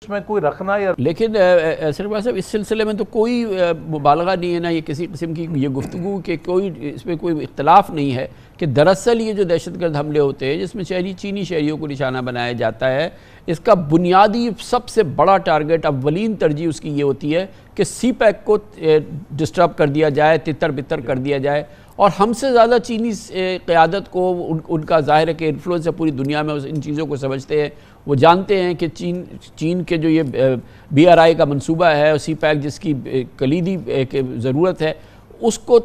اس میں کوئی رکھنا یا لیکن سرفراز صاحب اس سلسلے میں تو کوئی مبالغہ نہیں ہے نا یہ کسی قسم کی یہ گفتگو کہ کوئی اس میں کوئی اختلاف نہیں ہے کہ دراصل یہ جو دہشت گرد حملے ہوتے ہیں جس میں چینی شہریوں کو نشانہ بنایا جاتا ہے، اس کا بنیادی سب سے بڑا ٹارگٹ اولین ترجیح اس کی یہ ہوتی ہے کہ سی پیک کو ڈسٹرب کر دیا جائے، تتر بتر کر دیا جائے. اور ہم سے زیادہ چینی قیادت کو ان کا ظاہر ہے کہ انفلوئنس ہے پوری دنیا میں، ان چیزوں کو سمجھتے ہیں. وہ جانتے ہیں کہ چین کے جو یہ BRI کا منصوبہ ہے، سی پیک جس کی کلیدی ضرورت ہے، اس کو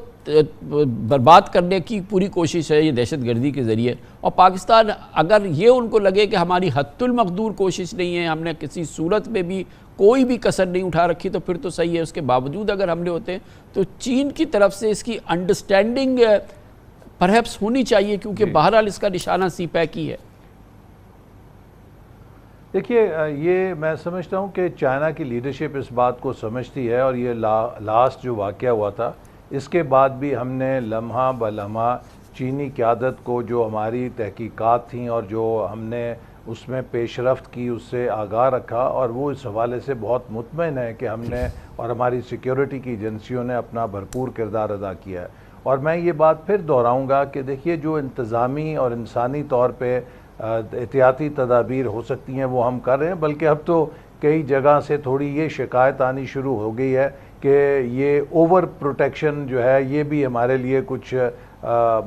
برباد کرنے کی پوری کوشش ہے یہ دہشت گردی کے ذریعے. اور پاکستان اگر یہ ان کو لگے کہ ہماری حد المقدور کوشش نہیں ہے، ہم نے کسی صورت میں بھی کوئی بھی کسر نہیں اٹھا رکھی، تو پھر تو صحیح ہے. اس کے باوجود اگر حملے ہوتے ہیں تو چین کی طرف سے اس کی انڈرسٹینڈنگ پرہیپس ہونی چاہیے، کیونکہ بہرحال اس کا نشانہ سی پیک ہی ہے. دیکھیے، یہ میں سمجھتا ہوں کہ چائنا کی لیڈرشپ اس بات کو سمجھتی ہے، اور یہ لاسٹ جو واقعہ ہوا تھا اس کے بعد بھی ہم نے لمحہ بلمحہ چینی قیادت کو جو ہماری تحقیقات تھیں اور جو ہم نے اس میں پیش رفت کی اس سے آگاہ رکھا، اور وہ اس حوالے سے بہت مطمئن ہے کہ ہم نے اور ہماری سیکیورٹی کی ایجنسیوں نے اپنا بھرپور کردار ادا کیا ہے. اور میں یہ بات پھر دہراؤں گا کہ دیکھیے، جو انتظامی اور انسانی طور پہ احتیاطی تدابیر ہو سکتی ہیں وہ ہم کر رہے ہیں، بلکہ اب تو کئی جگہ سے تھوڑی یہ شکایت آنی شروع ہو گئی ہے کہ یہ اوور پروٹیکشن جو ہے یہ بھی ہمارے لیے کچھ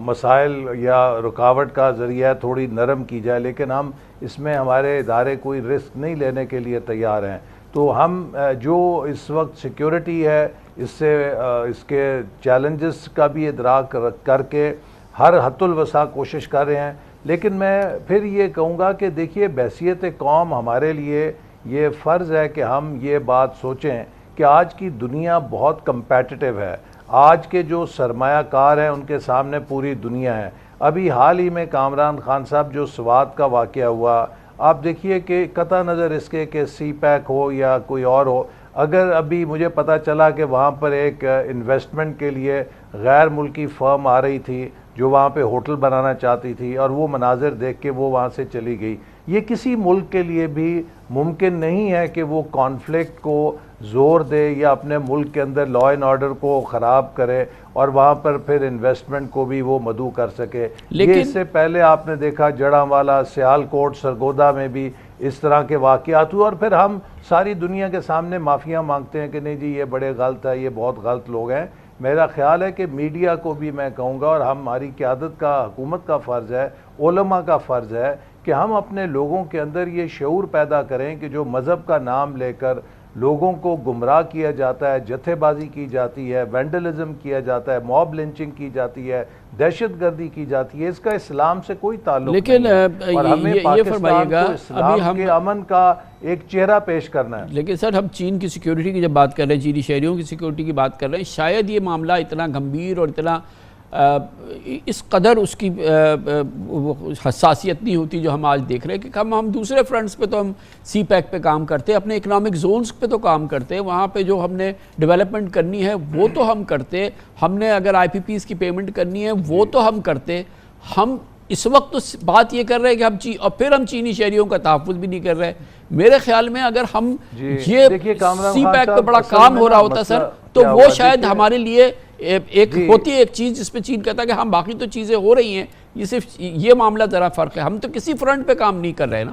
مسائل یا رکاوٹ کا ذریعہ ہے، تھوڑی نرم کی جائے. لیکن ہم اس میں ہمارے ادارے کوئی رسک نہیں لینے کے لیے تیار ہیں. تو ہم جو اس وقت سیکیورٹی ہے اس کے چیلنجز کا بھی ادراک کر کے ہر حد الوسع کوشش کر رہے ہیں. لیکن میں پھر یہ کہوں گا کہ دیکھیے، بحیثیت قوم ہمارے لیے یہ فرض ہے کہ ہم یہ بات سوچیں کہ آج کی دنیا بہت کمپیٹیٹیو ہے. آج کے جو سرمایہ کار ہیں ان کے سامنے پوری دنیا ہے. ابھی حال ہی میں کامران خان صاحب جو سوات کا واقعہ ہوا، آپ دیکھیے کہ قطع نظر اس کے کہ سی پیک ہو یا کوئی اور ہو، اگر ابھی مجھے پتہ چلا کہ وہاں پر ایک انویسٹمنٹ کے لیے غیر ملکی فرم آ رہی تھی جو وہاں پہ ہوٹل بنانا چاہتی تھی، اور وہ مناظر دیکھ کے وہ وہاں سے چلی گئی. یہ کسی ملک کے لیے بھی ممکن نہیں ہے کہ وہ کانفلکٹ کو زور دے یا اپنے ملک کے اندر لا اینڈ آرڈر کو خراب کرے اور وہاں پر پھر انویسٹمنٹ کو بھی وہ مدعو کر سکے. یہ اس سے پہلے آپ نے دیکھا جڑاں سیالکوٹ سرگودا میں بھی اس طرح کے واقعات ہوئے، اور پھر ہم ساری دنیا کے سامنے معافیاں مانگتے ہیں کہ نہیں جی یہ بڑے غلط ہے، یہ بہت غلط لوگ ہیں. میرا خیال ہے کہ میڈیا کو بھی میں کہوں گا، اور ہماری قیادت کا، حکومت کا فرض ہے، علماء کا فرض ہے کہ ہم اپنے لوگوں کے اندر یہ شعور پیدا کریں کہ جو مذہب کا نام لے کر لوگوں کو گمراہ کیا جاتا ہے، جتھے بازی کی جاتی ہے، وینڈلزم کیا جاتا ہے، موب لنچنگ کی جاتی ہے، دہشت گردی کی جاتی ہے، اس کا اسلام سے کوئی تعلق نہیں ہے. اور ہمیں پاکستان کو اسلام کے امن کا ایک چہرہ پیش کرنا ہے. لیکن سر، ہم چین کی سیکیورٹی کی جب بات کر رہے ہیں، چینی شہریوں کی سیکیورٹی کی بات کر رہے ہیں، شاید یہ معاملہ اتنا گمبھیر اور اتنا اس قدر اس کی حساسیت نہیں ہوتی جو ہم آج دیکھ رہے ہیں. کہ ہم دوسرے فرنٹس پہ تو ہم سی پیک پہ کام کرتے ہیں، اپنے اکنامک زونز پہ تو کام کرتے ہیں، وہاں پہ جو ہم نے ڈیولپمنٹ کرنی ہے وہ تو ہم کرتے، ہم نے اگر IPPs کی پیمنٹ کرنی ہے وہ تو ہم کرتے. ہم اس وقت تو بات یہ کر رہے ہیں کہ ہم اور پھر ہم چینی شہریوں کا تحفظ بھی نہیں کر رہے. میرے خیال میں اگر ہم یہ سی پیک پہ بڑا کام ہو رہا ہوتا سر، تو وہ شاید ہمارے لیے ایک ہوتی ہے ایک چیز جس پہ چین کہتا ہے کہ ہم باقی تو چیزیں ہو رہی ہیں، یہ صرف یہ معاملہ ذرا فرق ہے، ہم تو کسی فرنٹ پہ کام نہیں کر رہے نا.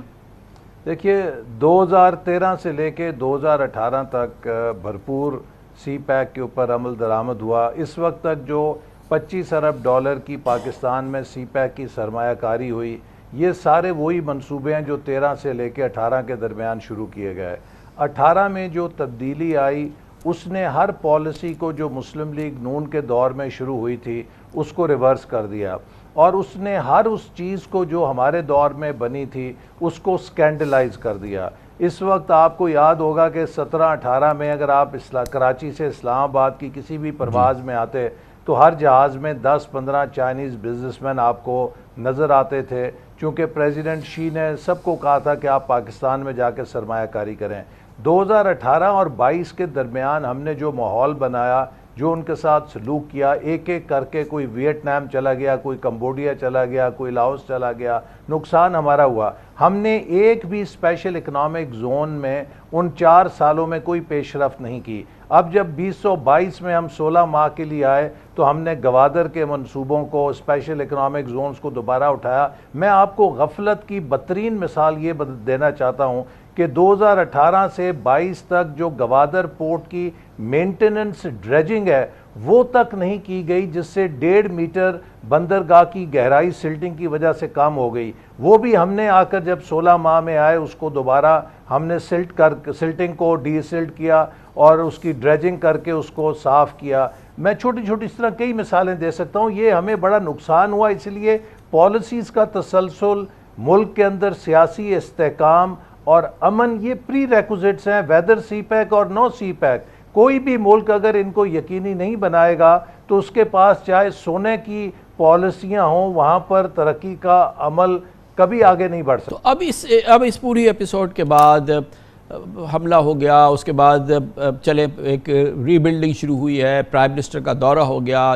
دیکھیے، 2013 سے لے کے 2018 تک بھرپور سی پیک کے اوپر عمل درآمد ہوا. اس وقت تک جو $25 ارب کی پاکستان میں سی پیک کی سرمایہ کاری ہوئی، یہ سارے وہی منصوبے ہیں جو 13 سے لے کے 18 کے درمیان شروع کیے گئے. 18 میں جو تبدیلی آئی اس نے ہر پالیسی کو جو مسلم لیگ نون کے دور میں شروع ہوئی تھی اس کو ریورس کر دیا، اور اس نے ہر اس چیز کو جو ہمارے دور میں بنی تھی اس کو سکینڈلائز کر دیا. اس وقت آپ کو یاد ہوگا کہ 17-18 میں اگر آپ کراچی سے اسلام آباد کی کسی بھی پرواز میں آتے تو ہر جہاز میں 10-15 چائنیز بزنس مین آپ کو نظر آتے تھے، چونکہ پریزیڈنٹ شی نے سب کو کہا تھا کہ آپ پاکستان میں جا کے سرمایہ کاری کریں. 2018 اور 22 کے درمیان ہم نے جو ماحول بنایا جو ان کے ساتھ سلوک کیا، ایک ایک کر کے کوئی ویتنام چلا گیا، کوئی کمبوڈیا چلا گیا، کوئی لاؤس چلا گیا، نقصان ہمارا ہوا۔ ہم نے ایک بھی اسپیشل اکنامک زون میں ان 4 سالوں میں کوئی پیش رفت نہیں کی۔ اب جب 2022 میں ہم 16 ماہ کے لیے آئے تو ہم نے گوادر کے منصوبوں کو، اسپیشل اکنامک زونز کو دوبارہ اٹھایا۔ میں آپ کو غفلت کی بدترین مثال یہ دینا چاہتا ہوں کہ 2018 سے 22 تک جو گوادر پورٹ کی مینٹیننس ڈریجنگ ہے وہ تک نہیں کی گئی، جس سے 1.5 میٹر بندرگاہ کی گہرائی سلٹنگ کی وجہ سے کم ہو گئی۔ وہ بھی ہم نے آ کر جب 16 ماہ میں آئے اس کو دوبارہ ہم نے سلٹنگ کو ڈی سلٹ کیا اور اس کی ڈریجنگ کر کے اس کو صاف کیا۔ میں چھوٹی چھوٹی اس طرح کئی مثالیں دے سکتا ہوں۔ یہ ہمیں بڑا نقصان ہوا، اس لیے پالیسیز کا تسلسل، ملک کے اندر سیاسی استحکام اور امن، یہ پری ریکوزٹس ہیں، ویدر سی پیک اور نو سی پیک۔ کوئی بھی ملک اگر ان کو یقینی نہیں بنائے گا تو اس کے پاس چاہے سونے کی پالیسیاں ہوں، وہاں پر ترقی کا عمل کبھی آگے نہیں بڑھ سکتا۔ تو اب اس پوری ایپیسوڈ کے بعد حملہ ہو گیا، اس کے بعد چلے ایک ری بلڈنگ شروع ہوئی ہے، پرائم منسٹر کا دورہ ہو گیا،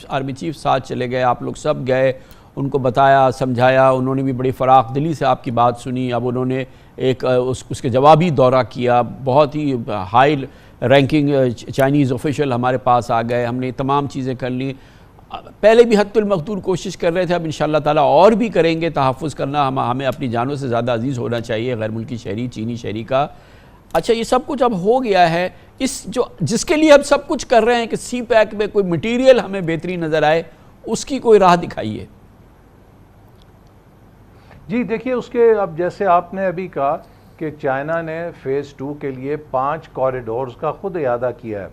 آرمی چیف ساتھ چلے گئے، آپ لوگ سب گئے، ان کو بتایا سمجھایا، انہوں نے بھی بڑی فراخ دلی سے آپ کی بات سنی۔ اب انہوں نے ایک اس کے جوابی دورہ کیا، بہت ہی ہائی رینکنگ چائنیز آفیشل ہمارے پاس آ گئے، ہم نے تمام چیزیں کر لیں۔ پہلے بھی حد المقدور کوشش کر رہے تھے، اب انشاءاللہ تعالیٰ اور بھی کریں گے۔ تحفظ کرنا ہمیں اپنی جانوں سے زیادہ عزیز ہونا چاہیے، غیر ملکی شہری، چینی شہری کا۔ اچھا، یہ سب کچھ اب ہو گیا ہے، جس کے لیے اب سب کچھ کر رہے ہیں کہ سی پیک میں کوئی مٹیریل ہمیں بہترین نظر آئے، اس کی کوئی راہ دکھائیے۔ جی دیکھیے، اس کے اب جیسے آپ نے ابھی کہا کہ چائنا نے فیز 2 کے لیے 5 کوریڈورز کا خود اعادہ کیا ہے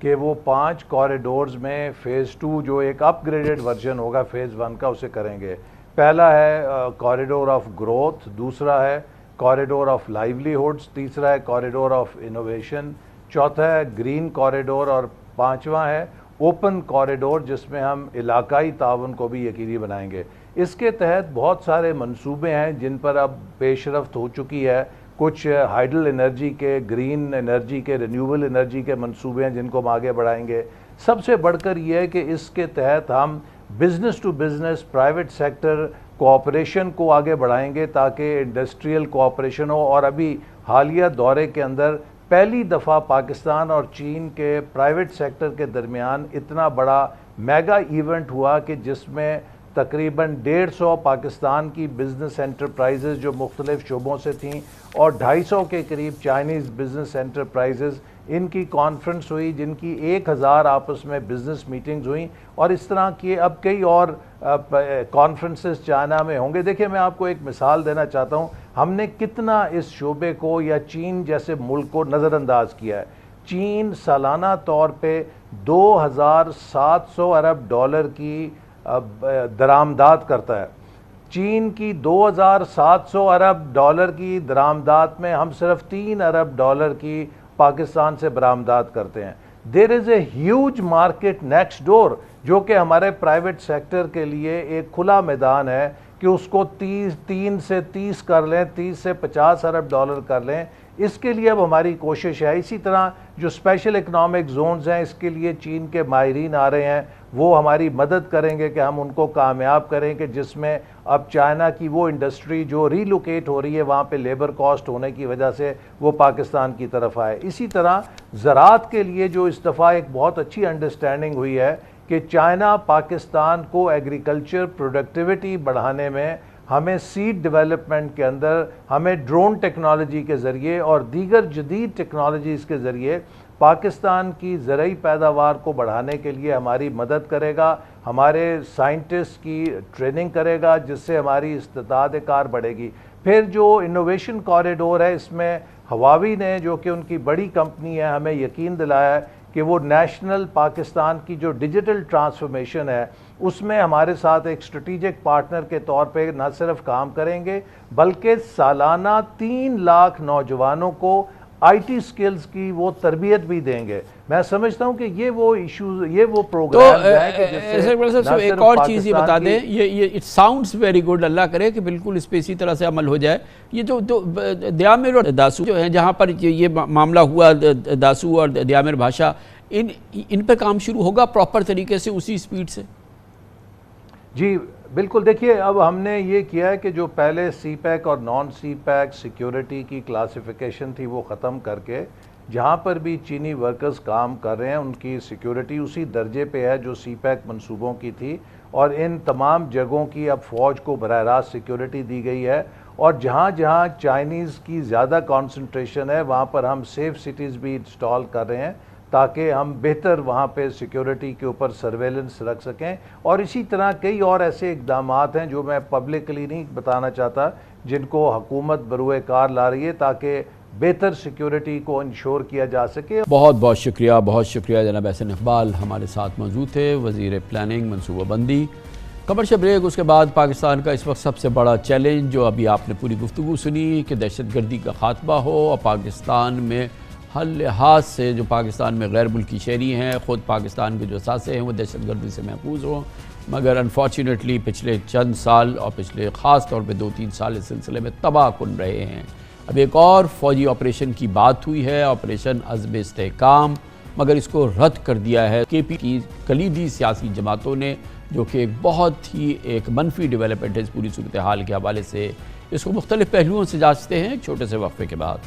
کہ وہ 5 کوریڈورز میں فیز 2 جو ایک اپ گریڈڈ ورژن ہوگا فیز 1 کا، اسے کریں گے۔ پہلا ہے کوریڈور آف گروتھ، دوسرا ہے کوریڈور آف لائیولیہوڈز، تیسرا ہے کوریڈور آف انوویشن، چوتھا ہے گرین کوریڈور، اور پانچواں ہے اوپن کوریڈور جس میں ہم علاقائی تعاون کو بھی یقینی بنائیں گے۔ اس کے تحت بہت سارے منصوبے ہیں جن پر اب پیش رفت ہو چکی ہے۔ کچھ ہائیڈل انرجی کے، گرین انرجی کے، رینیوبل انرجی کے منصوبے ہیں جن کو ہم آگے بڑھائیں گے۔ سب سے بڑھ کر یہ ہے کہ اس کے تحت ہم business to business, private sector cooperation کو آگے بڑھائیں گے تاکہ انڈسٹریل کوآپریشن ہو۔ اور ابھی حالیہ دورے کے اندر پہلی دفعہ پاکستان اور چین کے پرائیویٹ سیکٹر کے درمیان اتنا بڑا میگا ایونٹ ہوا کہ جس میں تقریباً 150 پاکستان کی بزنس انٹرپرائزز جو مختلف شعبوں سے تھیں اور 250 کے قریب چائنیز بزنس انٹرپرائزز، ان کی کانفرنس ہوئی جن کی 1000 آپس میں بزنس میٹنگز ہوئیں، اور اس طرح کی اب کئی اور کانفرنسز چائنا میں ہوں گے۔ دیکھیں، میں آپ کو ایک مثال دینا چاہتا ہوں، ہم نے کتنا اس شعبے کو یا چین جیسے ملک کو نظر انداز کیا ہے۔ چین سالانہ طور پہ 2700 ارب ڈالر کی درآمدات کرتا ہے۔ چین کی 2700 ارب ڈالر کی درآمدات میں ہم صرف 3 ارب ڈالر کی پاکستان سے برآمدات کرتے ہیں۔ There is a huge market next door, جو کہ ہمارے پرائیویٹ سیکٹر کے لیے ایک کھلا میدان ہے کہ اس کو 3 سے 30 کر لیں، 30 سے 50 ارب ڈالر کر لیں۔ اس کے لیے اب ہماری کوشش ہے۔ اسی طرح جو اسپیشل اکنامک زونز ہیں، اس کے لیے چین کے ماہرین آ رہے ہیں، وہ ہماری مدد کریں گے کہ ہم ان کو کامیاب کریں کہ جس میں اب چائنا کی وہ انڈسٹری جو ری لوکیٹ ہو رہی ہے وہاں پہ لیبر کاسٹ ہونے کی وجہ سے وہ پاکستان کی طرف آئے۔ اسی طرح زراعت کے لیے جو اس دفعہ ایک بہت اچھی انڈرسٹینڈنگ ہوئی ہے کہ چائنا پاکستان کو ایگریکلچر پروڈکٹیوٹی بڑھانے میں ہمیں سیڈ ڈیولپمنٹ کے اندر ہمیں ڈرون ٹیکنالوجی کے ذریعے اور دیگر جدید ٹیکنالوجیز کے ذریعے پاکستان کی زرعی پیداوار کو بڑھانے کے لیے ہماری مدد کرے گا، ہمارے سائنٹسٹ کی ٹریننگ کرے گا، جس سے ہماری استطاعت کار بڑھے گی۔ پھر جو انوویشن کوریڈور ہے، اس میں ہواوی نے، جو کہ ان کی بڑی کمپنی ہے، ہمیں یقین دلایا ہے کہ وہ نیشنل پاکستان کی جو ڈیجیٹل ٹرانسفارمیشن ہے اس میں ہمارے ساتھ ایک اسٹریٹجک پارٹنر کے طور پہ نہ صرف کام کریں گے بلکہ سالانہ 3 لاکھ نوجوانوں کو آئی ٹی سکلز کی وہ تربیت بھی دیں گے۔ میں سمجھتا ہوں کہ یہ وہ ایشوز، یہ وہ پروگرام ہے کہ جس سے ایک اور چیز یہ بتا دیں، یہ اٹ ساؤنڈز ویری گڈ، اللہ کرے کہ بالکل اس پہ اسی طرح سے عمل ہو جائے۔ یہ جو دیامر اور داسو جو ہیں، جہاں پر یہ معاملہ ہوا، داسو اور دیامر بھاشا، ان پہ کام شروع ہوگا پراپر طریقے سے اسی سپیڈ سے؟ جی بالکل، دیکھیے اب ہم نے یہ کیا ہے کہ جو پہلے سی پیک اور نان سی پیک سیکیورٹی کی کلاسیفیکیشن تھی وہ ختم کر کے جہاں پر بھی چینی ورکرز کام کر رہے ہیں ان کی سیکیورٹی اسی درجے پہ ہے جو سی پیک منصوبوں کی تھی، اور ان تمام جگہوں کی اب فوج کو براہ راست سیکیورٹی دی گئی ہے، اور جہاں جہاں چائنیز کی زیادہ کانسنٹریشن ہے وہاں پر ہم سیف سٹیز بھی انسٹال کر رہے ہیں تاکہ ہم بہتر وہاں پہ سیکیورٹی کے اوپر سرویلنس رکھ سکیں، اور اسی طرح کئی اور ایسے اقدامات ہیں جو میں پبلکلی نہیں بتانا چاہتا جن کو حکومت بروئے کار لا رہی ہے تاکہ بہتر سیکیورٹی کو انشور کیا جا سکے۔ بہت بہت شکریہ جناب احسن اقبال ہمارے ساتھ موجود تھے، وزیر پلاننگ منصوبہ بندی۔ کمرشل بریک، اس کے بعد پاکستان کا اس وقت سب سے بڑا چیلنج جو ابھی آپ نے پوری گفتگو سنی کہ دہشت گردی کا خاتمہ ہو، اور پاکستان میں ہر لحاظ سے جو پاکستان میں غیر ملکی شہری ہیں، خود پاکستان کے جو اثاثے ہیں وہ دہشت گردی سے محفوظ ہوں، مگر انفارچونیٹلی پچھلے چند سال اور پچھلے خاص طور پہ 2-3 سال اس سلسلے میں تباہ کن رہے ہیں۔ اب ایک اور فوجی آپریشن کی بات ہوئی ہے، آپریشن عزم استحکام، مگر اس کو رد کر دیا ہے کے پی کی کلیدی سیاسی جماعتوں نے، جو کہ ایک بہت ہی ایک منفی ڈیولپمنٹ ہے اس پوری صورتحال کے حوالے سے۔ اس کو مختلف پہلوؤں سے جانچتے ہیں ایک چھوٹے سے وقفے کے بعد۔